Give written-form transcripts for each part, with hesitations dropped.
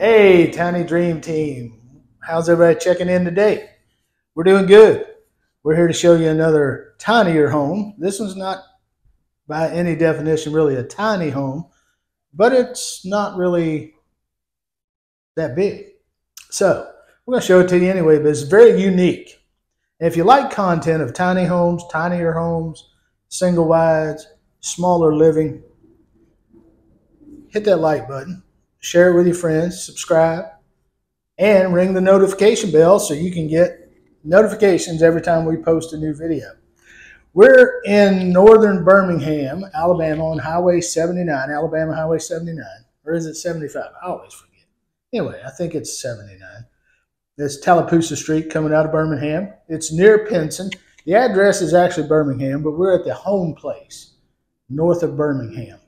Hey, Tiny Dream Team. How's everybody checking in today? We're doing good. We're here to show you another tinier home. This one's not by any definition really a tiny home, but it's not really that big. So we're going to show it to you anyway, but it's very unique. And if you like content of tiny homes, tinier homes, single wides, smaller living, hit that like button, share it with your friends, subscribe, and ring the notification bell so you can get notifications every time we post a new video. We're in northern Birmingham, Alabama on Highway 79, Alabama Highway 79. Or is it 75? I always forget. Anyway, I think it's 79. It's Tallapoosa Street coming out of Birmingham. It's near Pinson. The address is actually Birmingham, but we're at the home place north of Birmingham.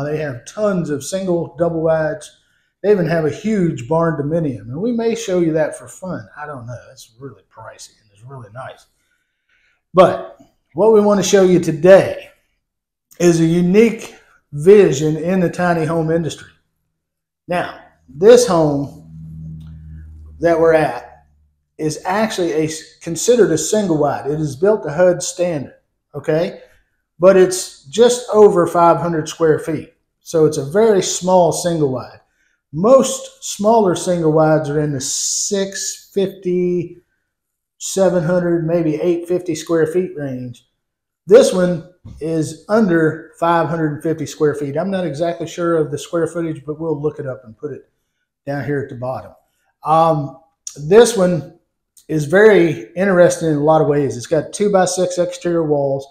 They have tons of single, double wides. They even have a huge barn dominium, and we may show you that for fun. I don't know. It's really pricey, and it's really nice. But what we want to show you today is a unique vision in the tiny home industry. Now, this home that we're at is actually considered a single wide. It is built to HUD standard, okay? But it's just over 500 square feet. So it's a very small single wide. Most smaller single wides are in the 650, 700, maybe 850 square feet range. This one is under 550 square feet. I'm not exactly sure of the square footage, but we'll look it up and put it down here at the bottom. This one is very interesting in a lot of ways. It's got 2x6 exterior walls.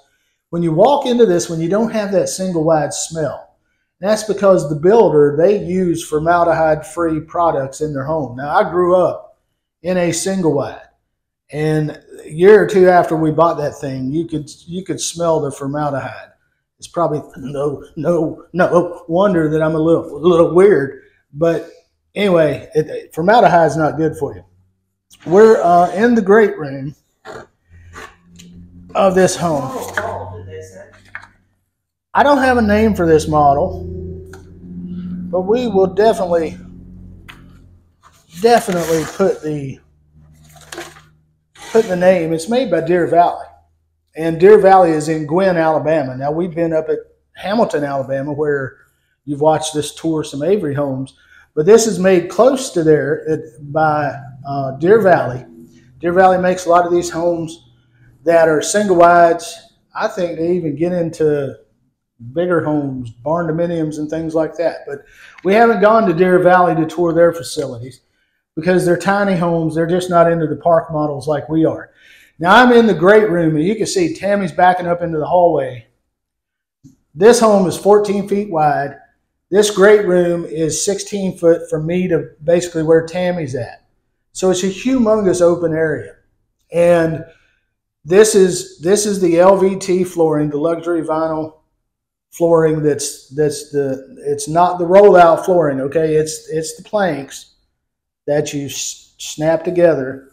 When you walk into this one, you don't have that single wide smell. And that's because the builder, they use formaldehyde-free products in their home. Now, I grew up in a single wide, and a year or two after we bought that thing, you could smell the formaldehyde. It's probably no wonder that I'm a little weird. But anyway, formaldehyde is not good for you. We're in the great room of this home. I don't have a name for this model, but we will definitely put the name. It's made by Deer Valley, and Deer Valley is in Gwinn, Alabama. Now, we've been up at Hamilton, Alabama, where you've watched us tour some Avery homes, but this is made close to there by Deer Valley. Deer Valley makes a lot of these homes that are single wides. I think they even get into bigger homes, barn dominiums and things like that. But we haven't gone to Deer Valley to tour their facilities because they're tiny homes. They're just not into the park models like we are. Now, I'm in the great room, and you can see Tammy's backing up into the hallway. This home is 14 feet wide. This great room is 16 foot from me to basically where Tammy's at. So it's a humongous open area. And this is the LVT flooring, the luxury vinyl flooring. It's not the rollout flooring, okay? It's the planks that you snap together.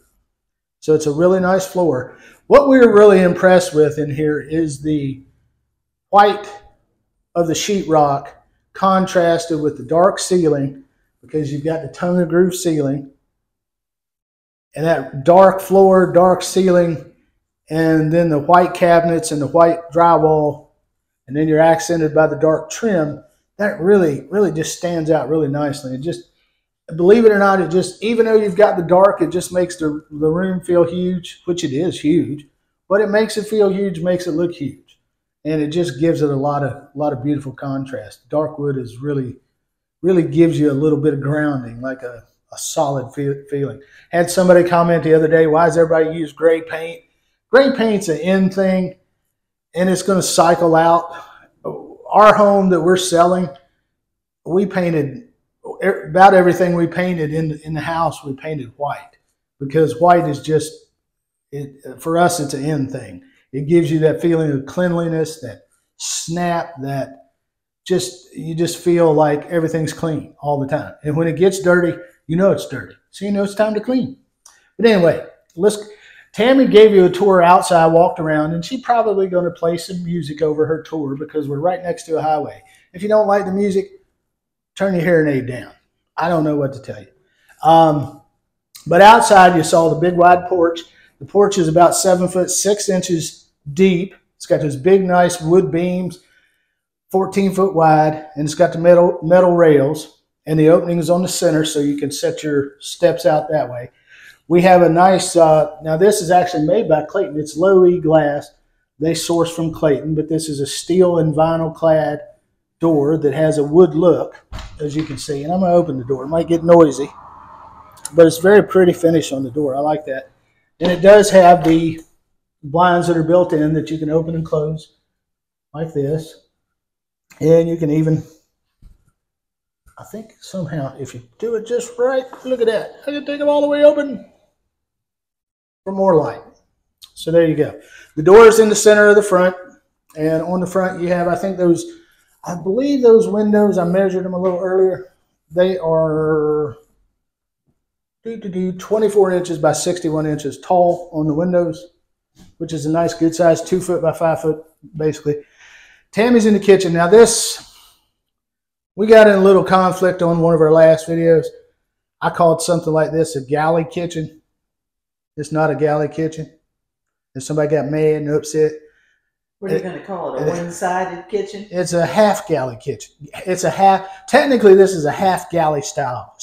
So it's a really nice floor. What we're really impressed with in here is the white of the sheetrock contrasted with the dark ceiling, because you've got the tongue and groove ceiling and that dark floor, dark ceiling, and then the white cabinets and the white drywall, and then you're accented by the dark trim. That really just stands out really nicely. It just, believe it or not, it just, even though you've got the dark, it just makes the room feel huge, which it is huge, but it makes it feel huge, makes it look huge. And it just gives it a lot of beautiful contrast. Dark wood is really gives you a little bit of grounding, like a solid feeling. Had somebody comment the other day, why does everybody use gray paint? Gray paint's an in thing, and it's going to cycle out. Our home that we're selling, we painted about everything we painted in the house. We painted white, because white is just, for us, it's an in thing. It gives you that feeling of cleanliness, that snap, that you just feel like everything's clean all the time. And when it gets dirty, you know it's dirty. So you know it's time to clean. But anyway, Tammy gave you a tour outside, walked around, and she's probably going to play some music over her tour because we're right next to a highway. If you don't like the music, turn your hearing aid down. I don't know what to tell you. But outside, you saw the big wide porch. The porch is about 7 foot 6 inches deep. It's got those big, nice wood beams, 14 foot wide, and it's got the metal rails. And the opening is on the center, so you can set your steps out that way. We have a nice, now this is actually made by Clayton. It's low E glass. They source from Clayton, but this is a steel and vinyl clad door that has a wood look, as you can see. And I'm going to open the door. It might get noisy, but it's very pretty finish on the door. I like that. And it does have the blinds that are built in that you can open and close like this. And you can even, I think somehow, if you do it just right, look at that. I can take them all the way open for more light. So there you go. The door is in the center of the front. And on the front you have, I think those, I believe those windows, I measured them a little earlier. They are 24 inches by 61 inches tall on the windows, which is a nice good size, 2 foot by 5 foot, basically. Tammy's in the kitchen. Now this, we got in a little conflict on one of our last videos. I called something like this a galley kitchen. It's not a galley kitchen. If somebody got mad and upset. What are you going to call it? A one-sided kitchen? It's a half galley kitchen. It's a half, technically this is a half galley style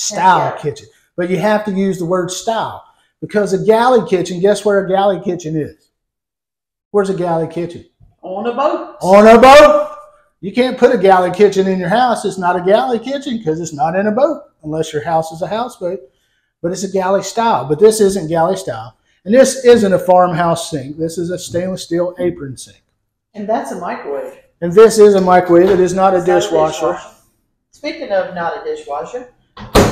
kitchen. But you have to use the word style, because a galley kitchen, guess where a galley kitchen is? Where's a galley kitchen? On a boat. On a boat. You can't put a galley kitchen in your house. It's not a galley kitchen because it's not in a boat, unless your house is a houseboat. But it's a galley style. But this isn't galley style. And this isn't a farmhouse sink. This is a stainless steel apron sink. And that's a microwave. And this is a microwave. It is not a dishwasher. Speaking of not a dishwasher,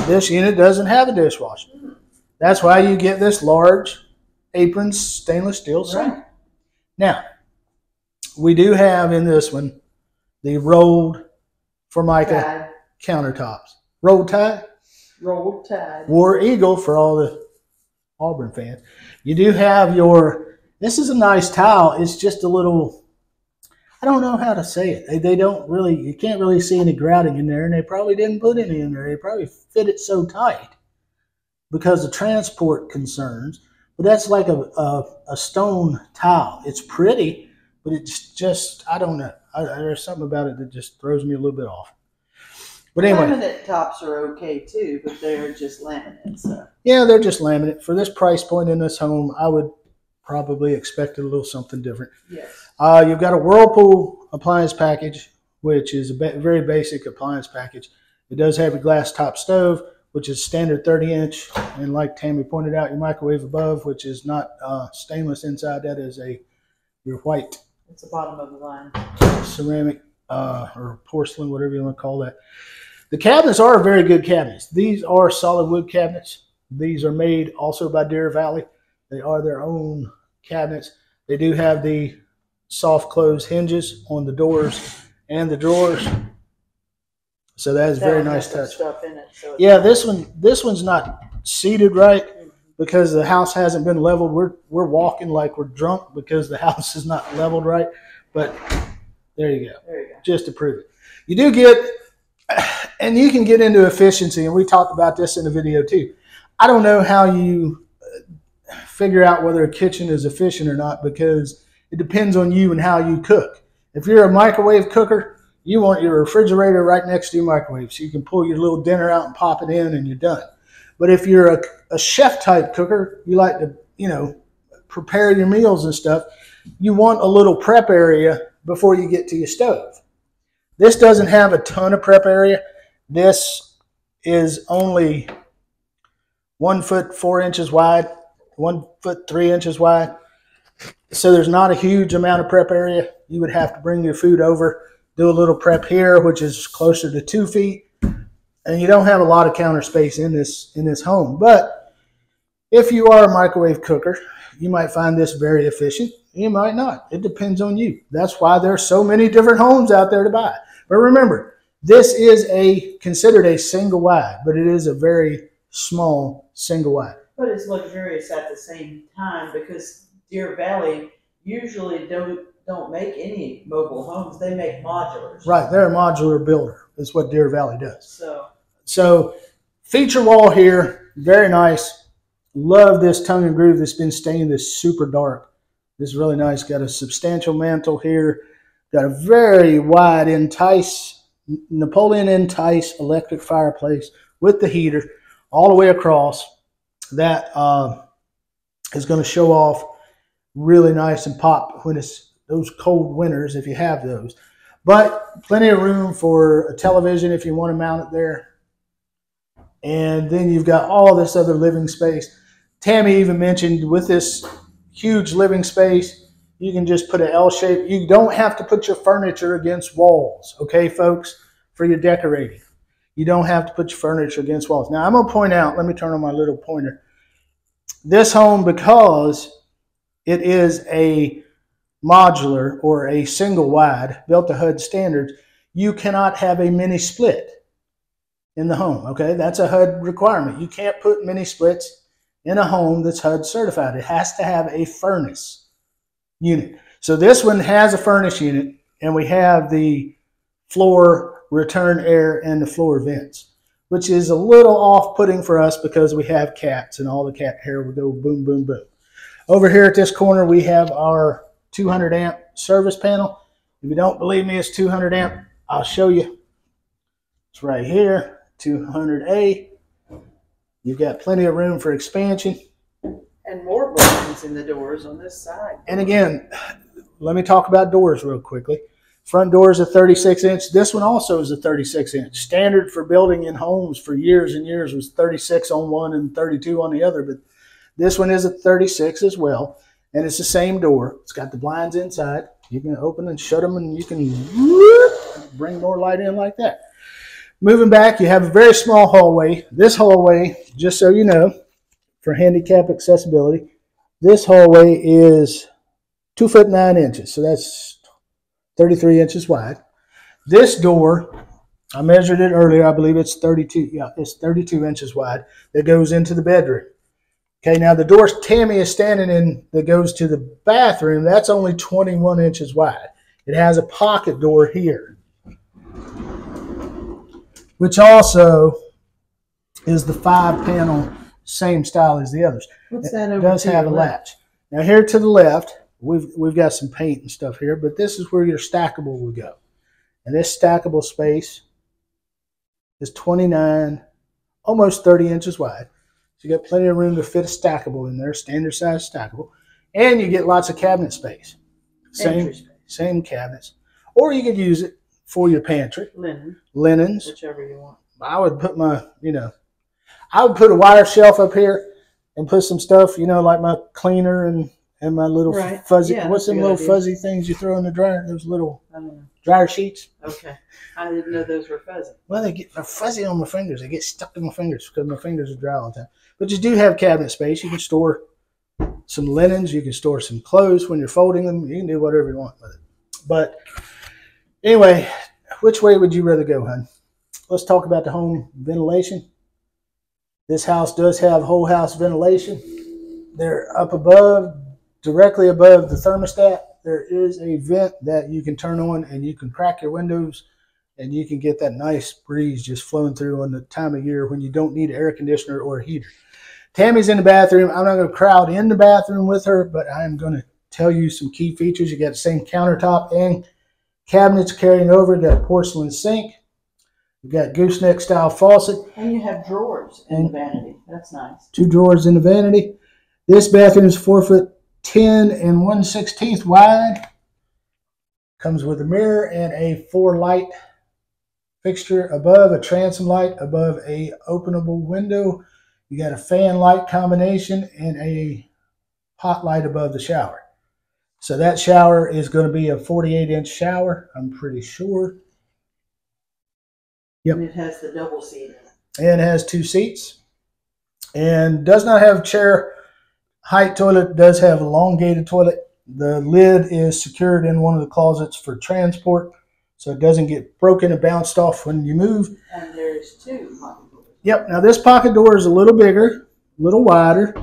this unit doesn't have a dishwasher. That's why you get this large apron stainless steel sink. Right. Now, we do have in this one the rolled Formica countertops. Rolled Tide? Rolled Tide. War Eagle for all the Auburn fans. You do have your, this is a nice tile. It's just a little, I don't know how to say it. They don't really, you can't really see any grouting in there, and they probably didn't put any in there. They probably fit it so tight because of transport concerns. But that's like a stone tile. It's pretty, but it's just, I don't know. There's something about it that just throws me a little bit off. But anyway. Laminate tops are okay too, but they're just laminate. So. Yeah, they're just laminate. For this price point in this home, I would probably expect a little something different. Yes. You've got a Whirlpool appliance package, which is a very basic appliance package. It does have a glass top stove, which is standard 30-inch. And like Tammy pointed out, your microwave above, which is not stainless inside. That is your white. It's the bottom of the line. Ceramic or porcelain, whatever you want to call that. The cabinets are very good cabinets. These are solid wood cabinets. These are made also by Deer Valley. They are their own cabinets. They do have the soft close hinges on the doors and the drawers. So that is very nice touch. Stuff in it, so yeah, this one's not seated right because the house hasn't been leveled. We're walking like we're drunk because the house is not leveled right. But there you go. There you go. Just to prove it. You do get, and you can get into efficiency, and we talked about this in the video too. I don't know how you figure out whether a kitchen is efficient or not, because it depends on you and how you cook. If you're a microwave cooker, you want your refrigerator right next to your microwave so you can pull your little dinner out and pop it in and you're done. But if you're a chef type cooker, you like to, prepare your meals and stuff, you want a little prep area before you get to your stove. This doesn't have a ton of prep area. This is only 1 foot 4 inches wide, 1 foot 3 inches wide. So there's not a huge amount of prep area. You would have to bring your food over, do a little prep here, which is closer to 2 feet. And you don't have a lot of counter space in this home. But if you are a microwave cooker, you might find this very efficient. You might not. It depends on you. That's why there's so many different homes out there to buy. But remember, this is considered a single wide, but it is a very small single wide. But it's luxurious at the same time because Deer Valley usually don't make any mobile homes. They make modulars. Right. They're a modular builder. That's what Deer Valley does. So Feature wall here, very nice. Love this tongue and groove that's been stained this super dark. This is really nice. Got a substantial mantle here. Got a very wide Napoleon Entice electric fireplace with the heater all the way across. That is going to show off really nice and pop when it's those cold winters, if you have those. But plenty of room for a television if you want to mount it there. And then you've got all this other living space. Tammy even mentioned with this huge living space, you can just put an L shape. You don't have to put your furniture against walls, okay, folks, for your decorating. You don't have to put your furniture against walls. Now, I'm going to point out, let me turn on my little pointer. This home, because it is a modular or a single wide, built to HUD standards, you cannot have a mini split in the home, okay? That's a HUD requirement. You can't put mini splits in a home that's HUD certified. It has to have a furnace unit. So this one has a furnace unit, and we have the floor return air and the floor vents, which is a little off-putting for us because we have cats and all the cat hair will go boom, boom, boom. Over here at this corner, we have our 200 amp service panel. If you don't believe me, it's 200 amp. I'll show you. It's right here. 200A. You've got plenty of room for expansion. And more buttons in the doors on this side. And again, let me talk about doors real quickly. Front door is a 36 inch. This one also is a 36 inch. Standard for building in homes for years and years was 36 on one and 32 on the other. But this one is a 36 as well. And it's the same door. It's got the blinds inside. You can open and shut them, and you can bring more light in like that. Moving back, you have a very small hallway. This hallway, just so you know, for handicap accessibility, this hallway is 2 foot 9 inches. So that's 33 inches wide. This door, I measured it earlier. I believe it's 32. Yeah, it's 32 inches wide. That goes into the bedroom. Okay, now the door Tammy is standing in that goes to the bathroom, that's only 21 inches wide. It has a pocket door here, which also is the 5-panel, same style as the others. What's that over It does have a latch. Now here to the left, we've got some paint and stuff here, but this is where your stackable would go. And this stackable space is 29, almost 30 inches wide. So you got plenty of room to fit a stackable in there, standard size stackable. And you get lots of cabinet space. Same cabinets. Or you could use it for your pantry. Linens. Whichever you want. I would put my, I would put a wire shelf up here and put some stuff, like my cleaner and my little fuzzy, what's them little fuzzy things you throw in the dryer? Those little dryer sheets. Okay. I didn't know those were fuzzy. Well, they're fuzzy on my fingers. They get stuck in my fingers because my fingers are dry all the time. But you do have cabinet space. You can store some linens. You can store some clothes when you're folding them. You can do whatever you want with it. But anyway, which way would you rather go, hon? Let's talk about the home ventilation. This house does have whole house ventilation. They're up above, directly above the thermostat. There is a vent that you can turn on, and you can crack your windows, and you can get that nice breeze just flowing through on the time of year when you don't need an air conditioner or a heater. Tammy's in the bathroom. I'm not going to crowd in the bathroom with her, but I'm going to tell you some key features. You got the same countertop and cabinets carrying over. You got a porcelain sink. You've got gooseneck style faucet. And you have drawers in the vanity. That's nice. 2 drawers in the vanity. This bathroom is 4 foot 10 and 1/16 wide. Comes with a mirror and a 4 light fixture above, a transom light above a openable window. You got a fan light combination and a hot light above the shower. So that shower is going to be a 48-inch shower, I'm pretty sure. Yep. And it has the double seat. And it has 2 seats. And does not have chair height toilet, does have elongated toilet. The lid is secured in one of the closets for transport, so it doesn't get broken and bounced off when you move. And there's 2 pocket doors. Yep. Now this pocket door is a little bigger, a little wider.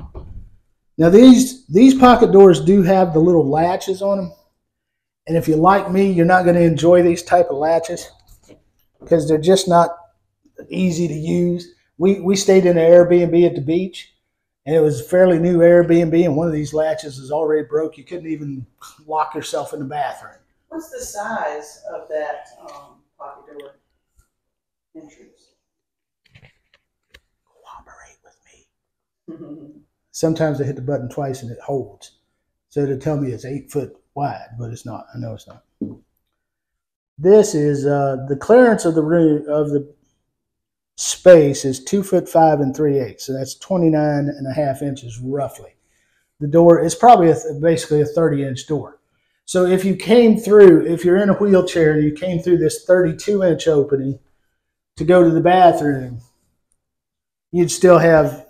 Now these pocket doors do have the little latches on them. And if you're like me, you're not going to enjoy these type of latches because they're just not easy to use. we stayed in an Airbnb at the beach, and it was a fairly new Airbnb, and one of these latches is already broke. You couldn't even lock yourself in the bathroom. What's the size of that pocket door entrance? Cooperate with me. Sometimes I hit the button twice and it holds. So it'll tell me it's 8 foot wide, but it's not. I know it's not. This is the clearance of the room of the space is 2'5" 3/8". So that's 29.5 inches roughly. The door is probably basically a 30-inch door. So if you came through, if you're in a wheelchair, you came through this 32-inch opening to go to the bathroom, you'd still have,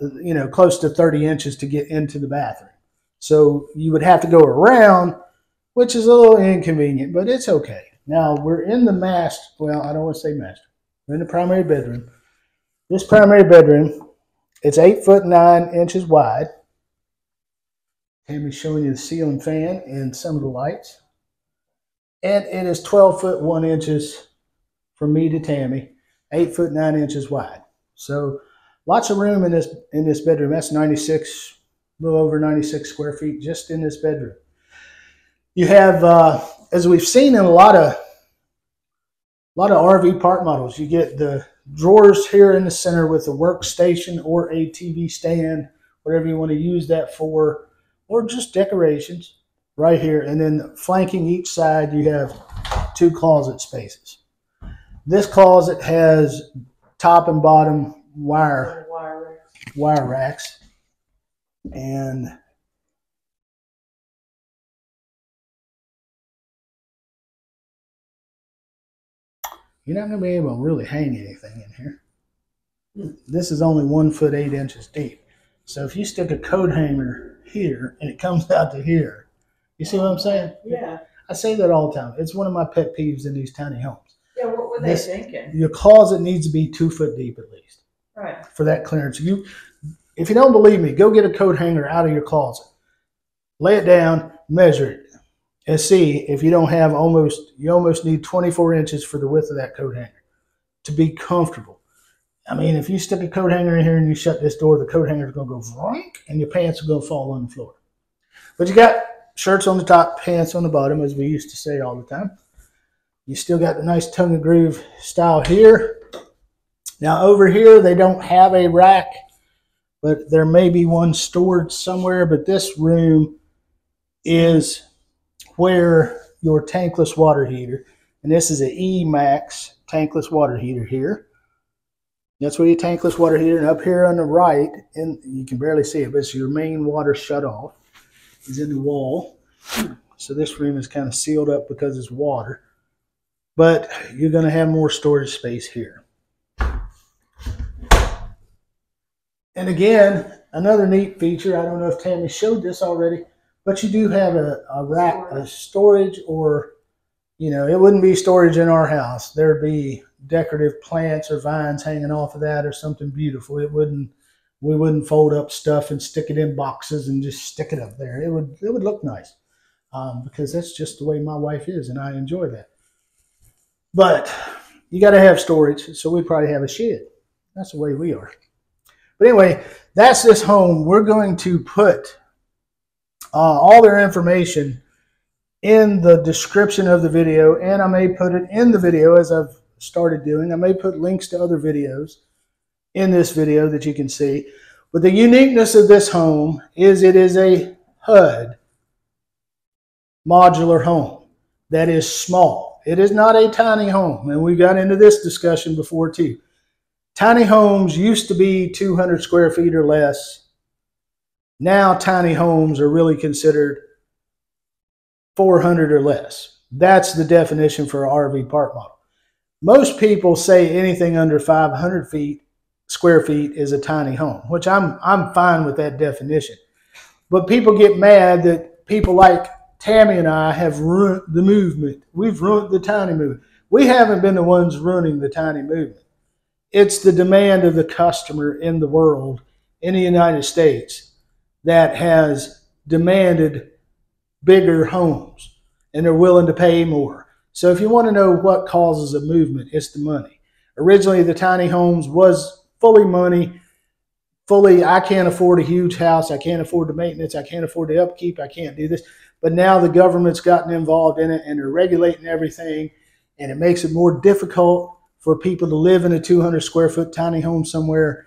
close to 30 inches to get into the bathroom. So you would have to go around, which is a little inconvenient, but it's okay. Now we're in the master, well, I don't want to say master. We're in the primary bedroom. This primary bedroom, it's 8'9" wide. Tammy's showing you the ceiling fan and some of the lights. And it is 12'1" from me to Tammy, 8'9" wide. So lots of room in this bedroom. That's 96, a little over 96 square feet just in this bedroom. You have, as we've seen in a lot of RV park models, you get the drawers here in the center with a workstation or a TV stand, whatever you want to use that for, or just decorations right here. And then flanking each side, you have 2 closet spaces. This closet has top and bottom wire racks. And you're not going to be able to really hang anything in here. This is only 1'8" deep. So if you stick a coat hanger here and it comes out to here, you see what I'm saying? Yeah. I say that all the time. It's one of my pet peeves in these tiny homes. Yeah, what were they thinking? Your closet needs to be 2 foot deep at least. Right. For that clearance. If you don't believe me, go get a coat hanger out of your closet. Lay it down, measure it, and see if you don't have you almost need 24 inches for the width of that coat hanger to be comfortable. I mean, if you stick a coat hanger in here and you shut this door, the coat hanger is going to go vroink, and your pants are going to fall on the floor. But you got shirts on the top, pants on the bottom, as we used to say all the time. You still got the nice tongue and groove style here. Now over here, they don't have a rack, but there may be one stored somewhere. But this room is where your tankless water heater, and this is an E-Max tankless water heater here. That's where your tankless water heater, and up here on the right, and you can barely see it, but it's your main water shut off. Is in the wall. So this room is kind of sealed up because it's water. But you're going to have more storage space here. And again, another neat feature, I don't know if Tammy showed this already, but you do have a rack, a storage, or, it wouldn't be storage in our house. There'd be decorative plants or vines hanging off of that or something beautiful. We wouldn't fold up stuff and stick it in boxes and just stick it up there. It would look nice because that's just the way my wife is, and I enjoy that. But you got to have storage, so we probably have a shed. That's the way we are. But anyway, that's this home. We're going to put all their information in the description of the video, and I may put it in the video as I've started doing. I may put links to other videos in this video that you can see. But the uniqueness of this home is it is a HUD modular home that is small. It is not a tiny home, and we got into this discussion before too. Tiny homes used to be 200 square feet or less. Now tiny homes are really considered 400 or less. That's the definition for an RV park model. Most people say anything under 500 square feet is a tiny home, which I'm fine with that definition. But people get mad that people like Tammy and I have ruined the movement. We've ruined the tiny movement. We haven't been the ones ruining the tiny movement. It's the demand of the customer in the world, in the United States, that has demanded bigger homes, and they're willing to pay more. So if you want to know what causes a movement, it's the money. Originally, the tiny homes was fully money, fully, I can't afford a huge house. I can't afford the maintenance. I can't afford the upkeep. I can't do this. But now the government's gotten involved in it and they're regulating everything. And it makes it more difficult for people to live in a 200 square foot tiny home somewhere.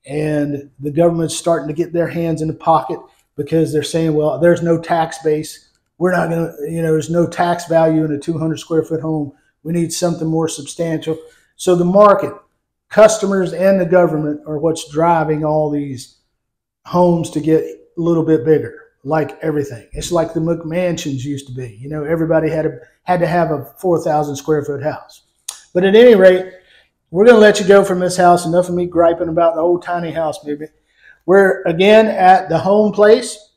And the government's starting to get their hands in the pocket because they're saying, well, there's no tax base. We're not going to, there's no tax value in a 200 square foot home. We need something more substantial. So the market, customers, and the government are what's driving all these homes to get a little bit bigger, like everything. It's like the McMansions used to be. Everybody had to have a 4,000 square foot house. But at any rate, we're going to let you go from this house. Enough of me griping about the old tiny house movement. We're again at the home place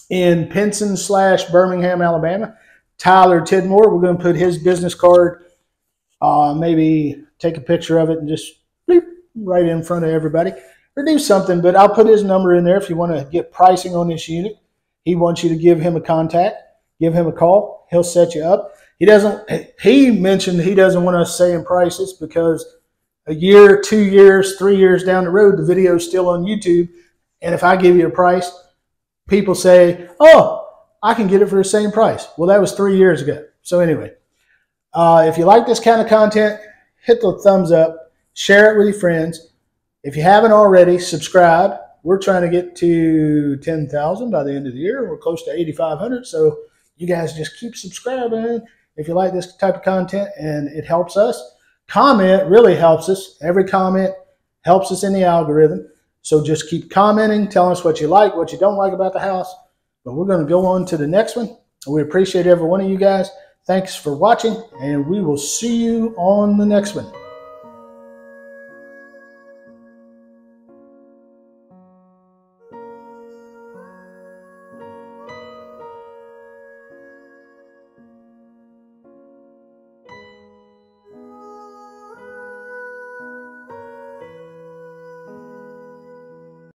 in Pinson / Birmingham, Alabama. Tyler Tidmore. We're going to put his business card, maybe take a picture of it and just bleep, right in front of everybody, or do something. But I'll put his number in there if you want to get pricing on this unit. He wants you to give him a contact, give him a call. He'll set you up. He mentioned he doesn't want us saying prices because a year, 2 years, 3 years down the road, the video is still on YouTube. And if I give you a price, people say, oh, I can get it for the same price. Well, that was 3 years ago. So anyway, if you like this kind of content, hit the thumbs up, share it with your friends. If you haven't already, subscribe. We're trying to get to 10,000 by the end of the year. We're close to 8,500. So you guys just keep subscribing if you like this type of content, and it helps us. Comment really helps us. Every comment helps us in the algorithm. So just keep commenting, telling us what you like, what you don't like about the house. But we're going to go on to the next one. We appreciate every one of you guys. Thanks for watching, and we will see you on the next one.